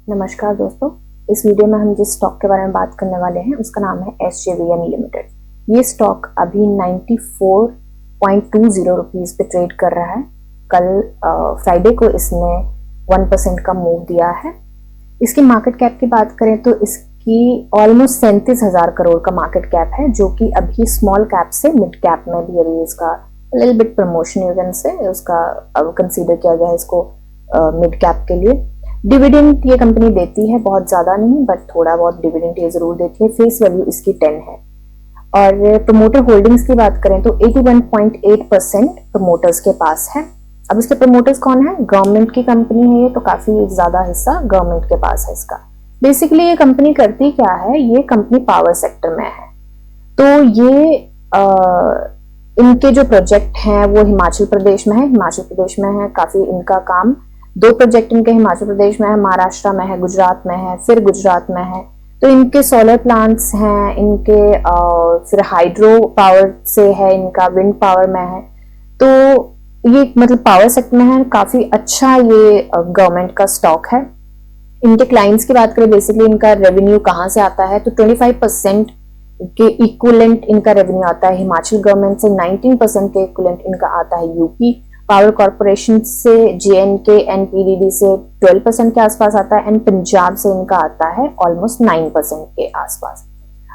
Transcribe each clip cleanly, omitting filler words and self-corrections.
नमस्कार दोस्तों, इस वीडियो में हम जिस स्टॉक के बारे में बात करने वाले हैं उसका नाम है SJVN लिमिटेड। ये स्टॉक अभी 94.20 रुपीस पे ट्रेड कर रहा है। कल फ्राइडे को इसने 1% का मूव दिया है। इसकी मार्केट कैप की बात करें तो इसकी ऑलमोस्ट 37,000 करोड़ का मार्केट कैप है, जो कि अभी स्मॉल कैप से मिड कैप में भी अभी इसका लिटिल बिट प्रमोशन से उसका कंसीडर किया गया है इसको मिड कैप के लिए। डिविडेंड ये कंपनी देती है, बहुत ज्यादा नहीं बट थोड़ा बहुत डिविडेंड ये जरूर देती है। फेस वैल्यू इसकी 10 है। और प्रमोटर होल्डिंग्स की बात करें तो 81.8% प्रमोटर्स के पास है। अब इसके प्रमोटर्स कौन है? गवर्नमेंट की कंपनी है ये, तो काफी ज्यादा हिस्सा गवर्नमेंट के पास है इसका। बेसिकली ये कंपनी करती क्या है? ये कंपनी पावर सेक्टर में है। तो ये इनके जो प्रोजेक्ट हैं वो हिमाचल प्रदेश में है। काफी इनका काम 2 प्रोजेक्ट इनके हिमाचल प्रदेश में है, महाराष्ट्र में है, गुजरात में है, फिर गुजरात में है। तो इनके सोलर प्लांट्स हैं, इनके फिर हाइड्रो पावर से है, इनका विंड पावर में है। तो ये मतलब पावर सेक्टर में है। काफी अच्छा ये गवर्नमेंट का स्टॉक है। इनके क्लाइंट्स की बात करें, बेसिकली इनका रेवेन्यू कहाँ से आता है तो 25% के इक्विवेलेंट इनका रेवेन्यू आता है हिमाचल गवर्नमेंट से, 19% के इक्विवेलेंट इनका आता है यूपी पावर कॉर्पोरेशन से, JNK NPDD से 12% के आसपास आता है, एंड पंजाब से इनका आता है ऑलमोस्ट 9% के आसपास।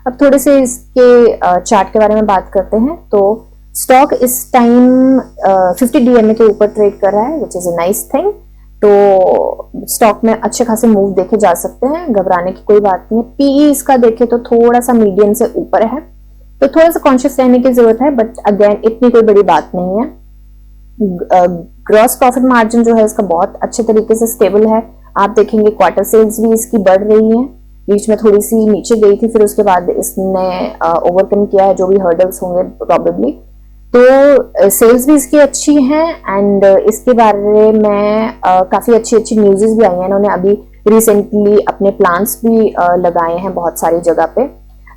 अब थोड़े से इसके चार्ट के बारे में बात करते हैं। तो स्टॉक इस टाइम 50 DMA के ऊपर ट्रेड कर रहा है, which is a nice thing. तो स्टॉक में अच्छे खासे मूव देखे जा सकते हैं, घबराने की कोई बात नहीं है। PE इसका देखे तो थोड़ा सा मीडियम से ऊपर है, तो थोड़ा सा कॉन्शियस रहने की जरूरत है, बट अगेन इतनी कोई बड़ी बात नहीं है। ग्रॉस प्रॉफिट मार्जिन जो है इसका बहुत अच्छे तरीके से स्टेबल है। आप देखेंगे क्वार्टर सेल्स भी इसकी बढ़ रही हैं, बीच में थोड़ी सी नीचे गई थी, फिर उसके बाद इसने ओवरकम किया है जो भी हर्डल्स होंगे प्रोबेबली। तो सेल्स भी इसकी अच्छी हैं, एंड इसके बारे में काफी अच्छी न्यूज़ेस भी आई हैं। इन्होंने अभी रिसेंटली अपने प्लान्स भी लगाए हैं बहुत सारी जगह पे,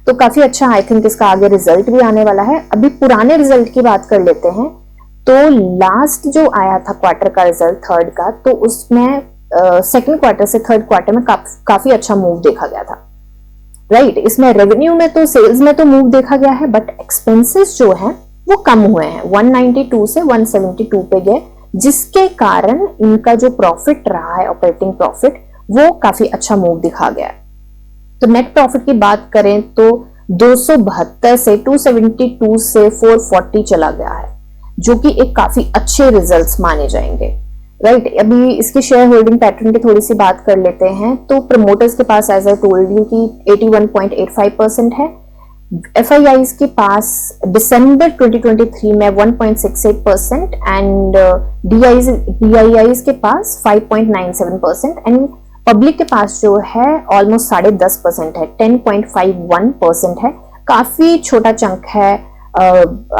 तो काफी अच्छा आई थिंक इसका आगे रिजल्ट भी आने वाला है। अभी पुराने रिजल्ट की बात कर लेते हैं। तो लास्ट जो आया था क्वार्टर का रिजल्ट, थर्ड का, तो उसमें सेकंड क्वार्टर से थर्ड क्वार्टर में काफी अच्छा मूव देखा गया था, राइट। इसमें रेवेन्यू में तो सेल्स में तो मूव देखा गया है, बट एक्सपेंसेस जो है वो कम हुए हैं, 192 से 172 पे गए, जिसके कारण इनका जो प्रॉफिट रहा है, ऑपरेटिंग प्रॉफिट, वो काफी अच्छा मूव दिखा गया है। तो नेट प्रॉफिट की बात करें तो 272 से 272 से 440 चला गया है, जो कि एक काफी अच्छे रिजल्ट्स माने जाएंगे, राइट। अभी इसके शेयर होल्डिंग पैटर्न की थोड़ी सी बात कर लेते हैं। तो प्रमोटर्स के पास एज आई टोल्ड यू कि 81.85% है। FIIs के पास दिसंबर 2023 में 1.68% एंड DIIs के पास 5.97% एंड पब्लिक के पास जो है ऑलमोस्ट 10.5% है, 10.51% है। काफी छोटा चंक है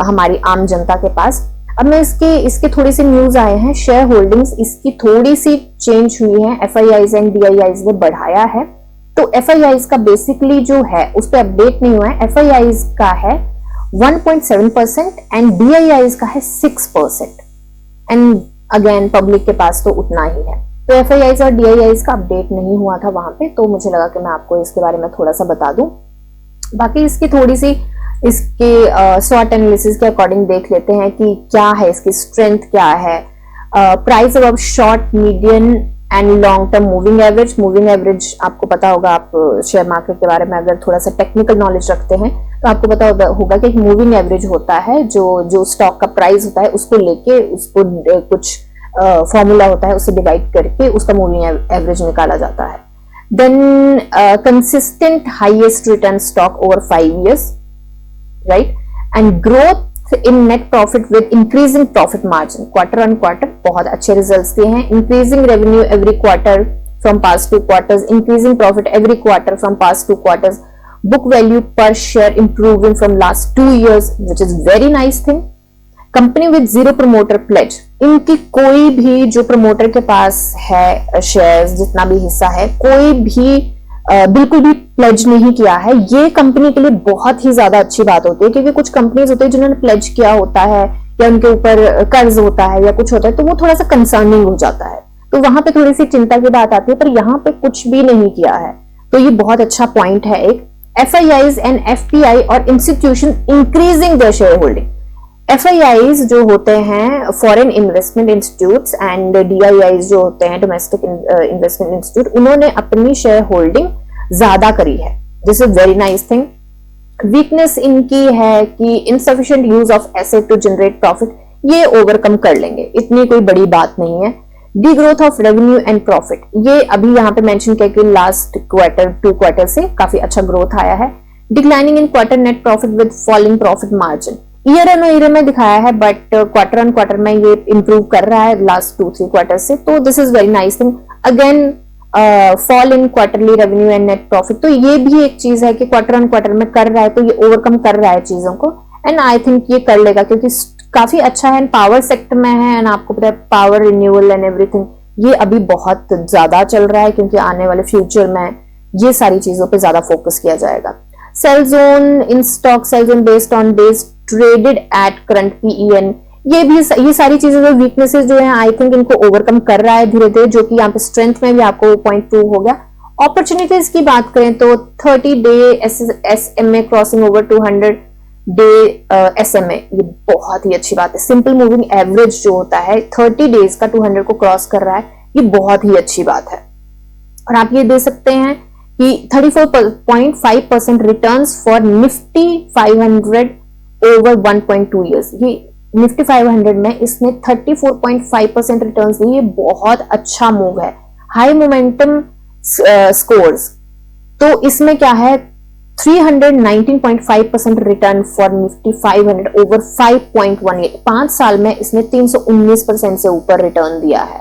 हमारी आम जनता के पास। अब मैं इसके थोड़ी सी न्यूज आए हैं, शेयर होल्डिंग्स इसकी थोड़ी सी चेंज हुई है, FIIs एंड DIIs ने बढ़ाया है। तो FIIs का बेसिकली जो है उस पर अपडेट नहीं हुआ है। FIIs का है 1.7% एंड DIIs का है 6%, एंड अगेन पब्लिक के पास तो उतना ही है। तो FIIs और DIIs का अपडेट नहीं हुआ था वहां पे, तो मुझे लगा कि मैं आपको इसके बारे में थोड़ा सा बता दूं। बाकी इसकी थोड़ी सी इसके स्वॉट एनालिसिस के अकॉर्डिंग देख लेते हैं कि क्या है इसकी स्ट्रेंथ, क्या है। Price above short, medium and long term moving average आपको पता होगा, आप शेयर मार्केट के बारे में अगर थोड़ा सा टेक्निकल नॉलेज रखते हैं तो आपको पता होगा कि मूविंग एवरेज होता है जो स्टॉक का प्राइस होता है उसको लेके उसको कुछ फॉर्मूला होता है, उससे डिवाइड करके उसका मूविंग एवरेज निकाला जाता है। Then consistent highest return stock over 5 years, right, and growth in net profit with increasing profit margin, quarter on quarter बहुत अच्छे results दिए हैं। increasing revenue every quarter from past 2 quarters, increasing profit every quarter from past 2 quarters, book value per share improving from last 2 years, which is very nice thing। Company with 0 promoter pledge, इनकी कोई भी जो promoter के पास है shares, जितना भी हिस्सा है, कोई भी बिल्कुल भी प्लेज नहीं किया है। ये कंपनी के लिए बहुत ही ज्यादा अच्छी बात होती है, क्योंकि कुछ कंपनीज होती है जिन्होंने प्लेज किया होता है या उनके ऊपर कर्ज होता है या कुछ होता है, तो वो थोड़ा सा कंसर्निंग हो जाता है। तो वहां पे थोड़ी सी चिंता की बात आती है, पर यहाँ पे कुछ भी नहीं किया है, तो ये बहुत अच्छा पॉइंट है एक। FIIs एंड FPI और institution increasing their share holding. FIIs जो होते हैं foreign investment institutes and DIIs जो होते हैं डोमेस्टिक इन्वेस्टमेंट इंस्टीट्यूट, उन्होंने अपनी शेयर होल्डिंग ज्यादा करी है। This is very nice thing. Weakness इनकी है कि insufficient use of asset to generate profit, ये ओवरकम कर लेंगे, इतनी कोई बड़ी बात नहीं है। Degrowth of revenue and profit, ये अभी यहाँ पे मेंशन किया कि लास्ट क्वार्टर 2 क्वार्टर से काफी अच्छा ग्रोथ आया है। Declining in quarter net profit with falling profit margin, year on year में दिखाया है, बट क्वार्टर ऑन क्वार्टर में ये इंप्रूव कर रहा है लास्ट 2-3 क्वार्टर से, तो this is very nice thing. Again fall in quarterly revenue and net profit, तो ये भी एक चीज है कि क्वार्टर ऑन क्वार्टर में कर रहा है, तो ये ओवरकम कर रहा है चीजों को, एंड आई थिंक ये कर लेगा क्योंकि काफी अच्छा है, पावर सेक्टर में है, एंड आपको पता है पावर रिन्यूअल एंड एवरीथिंग ये अभी बहुत ज्यादा चल रहा है, क्योंकि आने वाले फ्यूचर में ये सारी चीजों पे ज्यादा फोकस किया जाएगा। Sell zone in stock, sell zone based on days traded at current PEN, ये सारी चीजें जो वीकनेसेस जो है आई थिंक इनको ओवरकम कर रहा है धीरे धीरे, जो कि यहाँ पे स्ट्रेंथ में भी आपको पॉइंट प्रूव हो गया। अपॉर्चुनिटीज की बात करें तो 30 day SMA crossing over 200 day SMA, ये बहुत ही अच्छी बात है। सिंपल मूविंग एवरेज जो होता है 30 डेज का 200 को क्रॉस कर रहा है, ये बहुत ही अच्छी बात है। और आप ये दे सकते हैं कि 34.5% returns for Nifty 500 over 1.2 years, ये निफ्टी 500 में इसने 34.5% रिटर्न्स दिए, ये बहुत अच्छा मूव है। हाई मोमेंटम स्कोर्स, तो इसमें क्या है 319.5% return for Nifty 500 over 5.1 year, 5 साल में इसने 319% से ऊपर रिटर्न दिया है,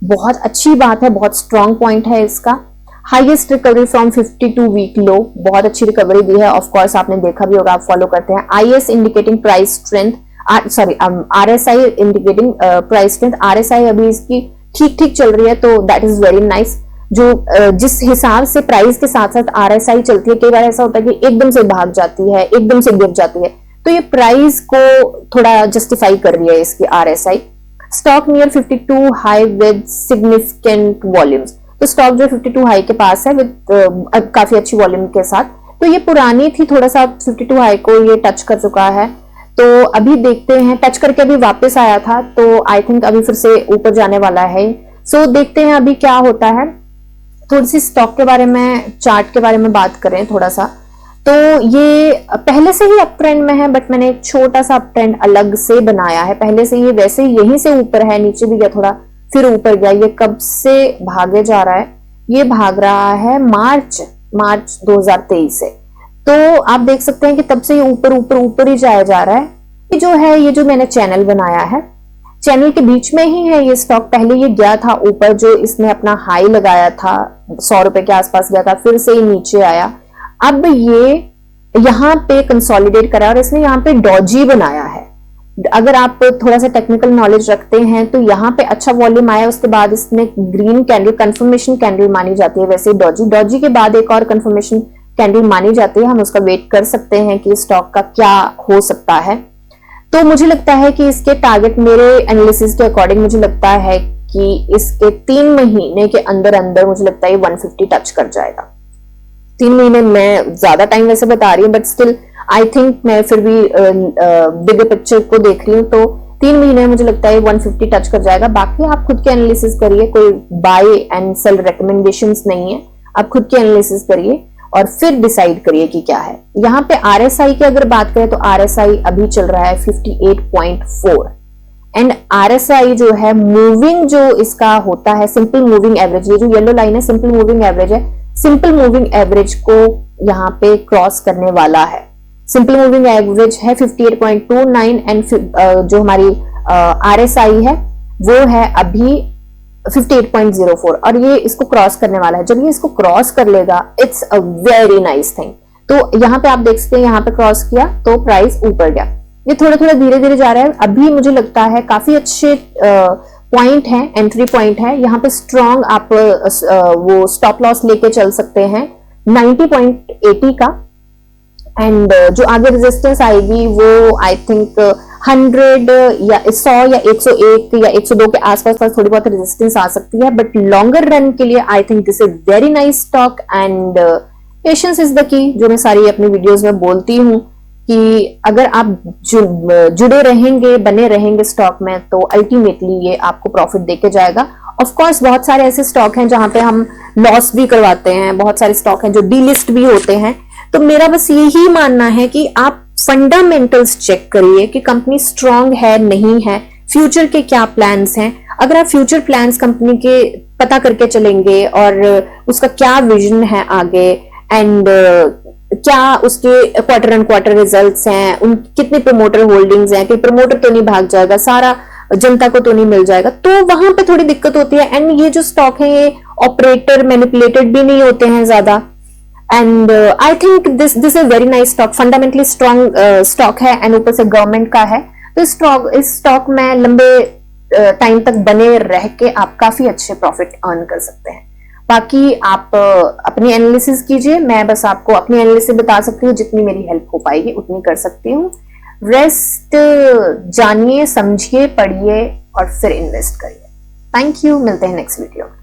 बहुत अच्छी बात है, बहुत स्ट्रॉन्ग पॉइंट है इसका। Highest recovery from 52 week low, बहुत अच्छी रिकवरी दी है, ऑफ कोर्स आपने देखा भी होगा, आप फॉलो करते हैं। IS indicating price strength, RSI indicating price strength, RSI अभी इसकी ठीक ठीक चल रही है, तो दैट इज वेरी नाइस। जो जिस हिसाब से प्राइस के साथ साथ RSI चलती है, कई बार ऐसा होता है कि एकदम से भाग जाती है, एकदम से गिर जाती है, तो ये प्राइस को थोड़ा जस्टिफाई कर रही है इसकी RSI। Stock near 52 high with significant volumes, तो स्टॉक जो 52 हाई के पास है विद काफी अच्छी वॉल्यूम के साथ, तो ये पुरानी थी, थोड़ा सा 52 हाई को ये टच कर चुका है, तो अभी देखते हैं, टच करके अभी वापस आया था, तो आई थिंक अभी फिर से ऊपर जाने वाला है। सो देखते हैं अभी क्या होता है। थोड़ी सी स्टॉक के बारे में, चार्ट के बारे में बात करें थोड़ा सा, तो ये पहले से ही अप ट्रेंड में है, बट मैंने एक छोटा सा अप ट्रेंड अलग से बनाया है। पहले से ये वैसे ही यहीं से ऊपर है, नीचे भी गया थोड़ा, फिर ऊपर गया। ये कब से भागे जा रहा है? ये भाग रहा है मार्च 2023 से, तो आप देख सकते हैं कि तब से ये ऊपर ऊपर ऊपर ही जाया जा रहा है। ये जो है, ये जो मैंने चैनल बनाया है, चैनल के बीच में ही है ये स्टॉक। पहले ये गया था ऊपर, जो इसने अपना हाई लगाया था 100 रुपए के आसपास गया था, फिर से ये नीचे आया। अब ये यहाँ पे कंसोलिडेट करा और इसने यहाँ पे डॉजी बनाया है। अगर आप थोड़ा सा टेक्निकल नॉलेज रखते हैं तो यहाँ पे अच्छा वॉल्यूम आया, उसके बाद इसने ग्रीन कैंडल, कंफर्मेशन कैंडल मानी जाती है वैसे डॉजी के बाद एक और कंफर्मेशन कैंडल मानी जाती है। हम उसका वेट कर सकते हैं कि स्टॉक का क्या हो सकता है। तो मुझे लगता है कि इसके टारगेट, मेरे एनालिसिस के अकॉर्डिंग मुझे लगता है कि इसके 3 महीने के अंदर अंदर मुझे लगता है 150 टच कर जाएगा। 3 महीने, मैं ज्यादा टाइम वैसे बता रही हूँ, बट स्टिल आई थिंक मैं फिर भी बिगर पिक्चर को देख रही हूँ, तो 3 महीने मुझे लगता है 150 टच कर जाएगा। बाकी आप खुद के एनालिसिस करिए, कोई बाय एंड सेल रिकमेंडेशंस नहीं है, आप खुद के एनालिसिस करिए और फिर डिसाइड करिए कि क्या है। यहाँ पे RSI की अगर बात करें तो RSI अभी चल रहा है 58.4 एंड RSI जो है मूविंग, जो इसका होता है सिंपल मूविंग एवरेज, ये जो येलो लाइन है सिंपल मूविंग एवरेज है, सिंपल मूविंग एवरेज को यहाँ पे क्रॉस करने वाला है। सिंपल मूविंग एवरेज है 58.29 एंड जो हमारी RSI है वो है अभी 58.04 और ये इसको क्रॉस करने वाला है। जब ये इसको क्रॉस कर लेगा, it's a very nice thing. तो यहाँ पे आप देख सकते हैं, यहाँ पे क्रॉस किया तो प्राइस ऊपर गया। ये थोड़ा थोड़ा धीरे धीरे जा रहा है। अभी मुझे लगता है काफी अच्छे पॉइंट है, एंट्री पॉइंट है। यहाँ पे स्ट्रॉन्ग आप वो स्टॉप लॉस लेके चल सकते हैं 90.80 का, एंड जो आगे रेजिस्टेंस आएगी वो आई थिंक 100 या 100 या 101 या 102 के आसपास पर थोड़ी बहुत रेजिस्टेंस आ सकती है, बट लॉन्गर रन के लिए I think this is very nice stock and patience is the key, जो मैं सारी अपनी वीडियोस में बोलती हूँ कि अगर आप जुड़े रहेंगे, बने रहेंगे स्टॉक में, तो अल्टीमेटली ये आपको प्रॉफिट देके जाएगा। ऑफ कोर्स बहुत सारे ऐसे स्टॉक हैं जहां पे हम लॉस भी करवाते हैं, बहुत सारे स्टॉक हैं जो डीलिस्ट भी होते हैं। तो मेरा बस यही मानना है कि आप फंडामेंटल्स चेक करिए कि कंपनी स्ट्रांग है नहीं है, फ्यूचर के क्या प्लान्स हैं। अगर आप फ्यूचर प्लान्स कंपनी के पता करके चलेंगे और उसका क्या विजन है आगे एंड क्या उसके क्वार्टर एंड क्वार्टर रिजल्ट्स हैं, उन कितने प्रमोटर होल्डिंग्स हैं, कि प्रमोटर तो नहीं भाग जाएगा, सारा जनता को तो नहीं मिल जाएगा, तो वहां पे थोड़ी दिक्कत होती है। एंड ये जो स्टॉक है ये ऑपरेटर मैनिपुलेटेड भी नहीं होते हैं ज्यादा। And I think this is very nice stock, fundamentally strong stock है एंड ऊपर से गवर्नमेंट का है। तो इस स्टॉक में लंबे टाइम तक बने रह के आप काफी अच्छे प्रॉफिट अर्न कर सकते हैं। बाकी आप अपनी एनालिसिस कीजिए, मैं बस आपको अपनी एनालिसिस बता सकती हूँ, जितनी मेरी हेल्प हो पाएगी उतनी कर सकती हूँ। रेस्ट जानिए, समझिए, पढ़िए और फिर इन्वेस्ट करिए। थैंक यू, मिलते हैं नेक्स्ट वीडियो में।